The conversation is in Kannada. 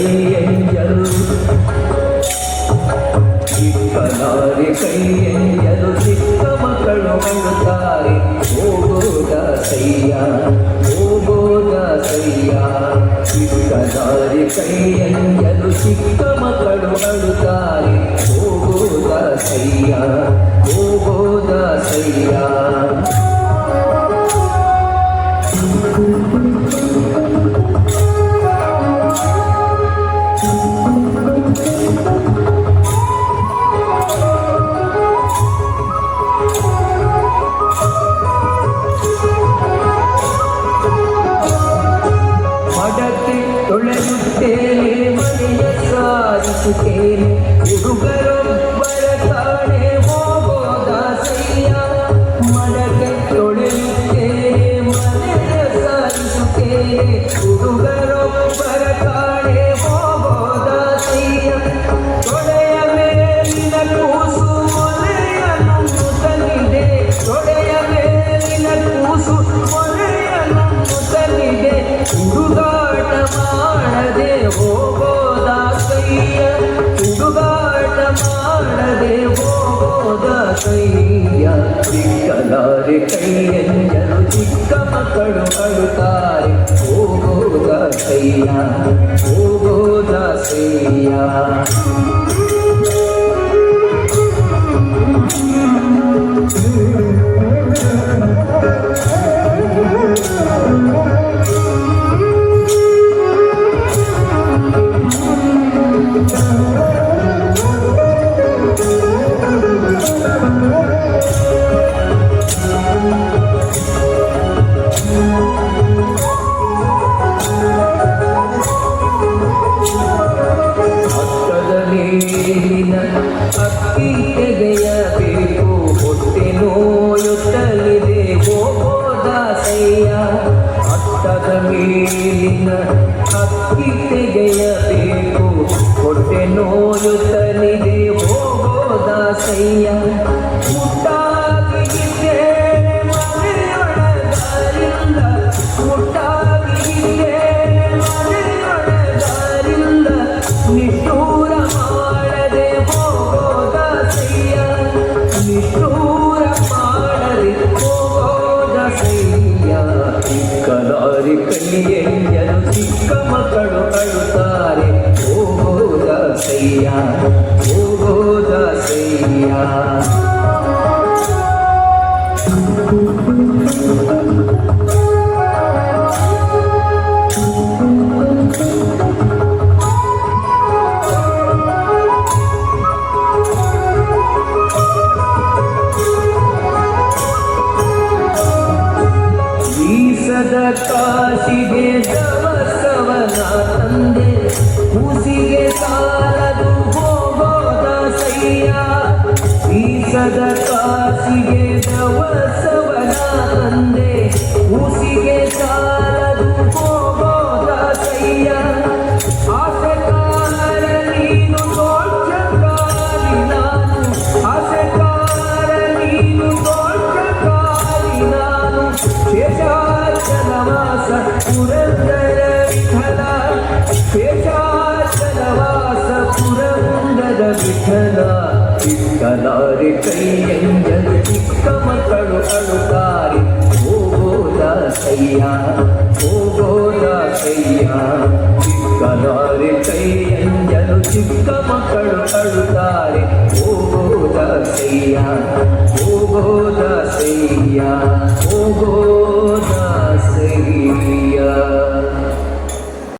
ಕೈಯೆಂಜಲು ಚಿಕ್ಕನಾರಿ ಕೈಯೆಂಜಲು ಚಿಕ್ಕ ಮಕ್ಕಳು ಅಳುತ್ತಾರೆ ಹೋಗೋದ ಸಯ್ಯ ಹೋಗೋದ ಸಯ್ಯ ಚಿಕ್ಕನಾರಿ ಕೈಯೆಂಜಲು ಚಿಕ್ಕ ಮಕ್ಕಳು ಅಳುತ್ತಾರೆ ಹೋಗೋದ ಸಯ್ಯ ಹೋಗೋದ ಸಯ್ಯ ತೊಳೆಯುತ್ತೇನೆ ಮನೆಯ ಸಾರಿಸುತ್ತೇನೆ ಹುಡುಗರೊಬ್ಬರ ತಾಳೆ ಹೋಗೋದ ಸಯ್ಯ ಮಡಕೆ ತೊಳೆಯುತ್ತೇನೆ ಮನೆಯ ಸಾರಿಸುತ್ತೇನೆ ಹುಡುಗರೊಬ್ಬರ ತಾಳೆ ಹೋಗೋದ ಸಯ್ಯ ತೊಡೆಯ ಮೇಲಿನ ಕೂಸು ಮೊಲೆಯನ್ನು ತಂದಿದೆ ತೊಡೆಯ ಮೇಲಿನ ಕೂಸು ಮೊಲೆಯನ್ನು ತಂದಿದೆ ಹುಡುಗಾಟ ಮಾಡದೆ ಹೋಗೋದ ಕೈಯ ಹುಡುಗಾಟ ಮಾಡದೆ ಹೋಗೋದ ಕೈಯ ಚಿಕ್ಕನಾರಿ ಕೈಯೆಂಜಲು ಚಿಕ್ಕ ಮಕ್ಕಳು ಅಳುತ್ತಾರೆ ಹೋಗೋದ ಕೈಯ ಹೋಗೋದ ಕೈಯ ಅಕ್ಕಿ ತೆಗೆಯಬೇಕು ಹೊಟ್ಟೆ ನೋಯುತ್ತಲಿದೆ ಹೋಗೋದ ಸಯ್ಯ ಅಟ್ಟದ ಮೇಲಿನ ಅಕ್ಕಿ ತೆಗೆಯಬೇಕು ಹೊಟ್ಟೆ ನೋಯುತ್ತಲಿದೆ ಹೋಗೋದ ಸಯ್ಯ ಮುಟ್ಟಾಗಿದ್ದೇನೆ ಮನೆಯೊಳಗಾರಿಲ್ಲ ಮುಟ್ಟಾಗಿದ್ದೇನೆ ಮನೆಯೊಳಗಾರಿಲ್ಲ ನಿಷ್ಠೂರ ಮಾಡದೆ ಹೋಗೋದ ಸಯ್ಯ ನಿಷ್ಠೂರ ಮಾಡದೆ ಹೋಗೋದ ಸಯ್ಯ ಚಿಕ್ಕನಾರಿ ಕೈಯೆಂಜಲು ಚಿಕ್ಕ ಮಕ್ಕಳು ಅಳುತ್ತಾರೆ ಹೋಗೋದ ಸಯ್ಯ ಹೋಗೋದ ಸಯ್ಯ ಕಾಶಿಗೆ ದವಸವನ ತಂದೆ ಕೂಸಿಗೆ ಸಾಲದು ಹೋಗೋದ ಸಯ್ಯ ಬೀಸದ ಕಾಶಿಗೆ ದವಸವನ ತಂದೆ ಕೂಸಿಗೆ ಸಾಲದು ಹೋಗೋದ ಸಯ್ಯ ಆಸೆಕಾರ ನೀನು ದೊಡ್ಡಕಾರಿ ನಾನು ಆಸೆಕಾರ ನೀನು ದೊಡ್ಡಕಾರಿ ನಾನು ಶೇಷಾಚಲವಾಸ ಪುರಂದರ ವಿಠಲ ಶೇಷಾಚಲವಾಸ ಪುರಂದರ ವಿಠಲ ಚಿಕ್ಕನಾರಿ ಕೈಯೆಂಜಲು ಚಿಕ್ಕ ಮಕ್ಕಳು ಅಳುತ್ತಾರೆ ಹೋಗೋದ ಸಯ್ಯ ಹೋಗೋದ ಸಯ್ಯ ಚಿಕ್ಕನಾರಿ ಕೈಯೆಂಜಲು ಚಿಕ್ಕ ಮಕ್ಕಳು ಅಳುತ್ತಾರೆ ಹೋಗೋದ ಸಯ್ಯ ಹೋಗೋದ ಸಯ್ಯ ಹೋಗೋ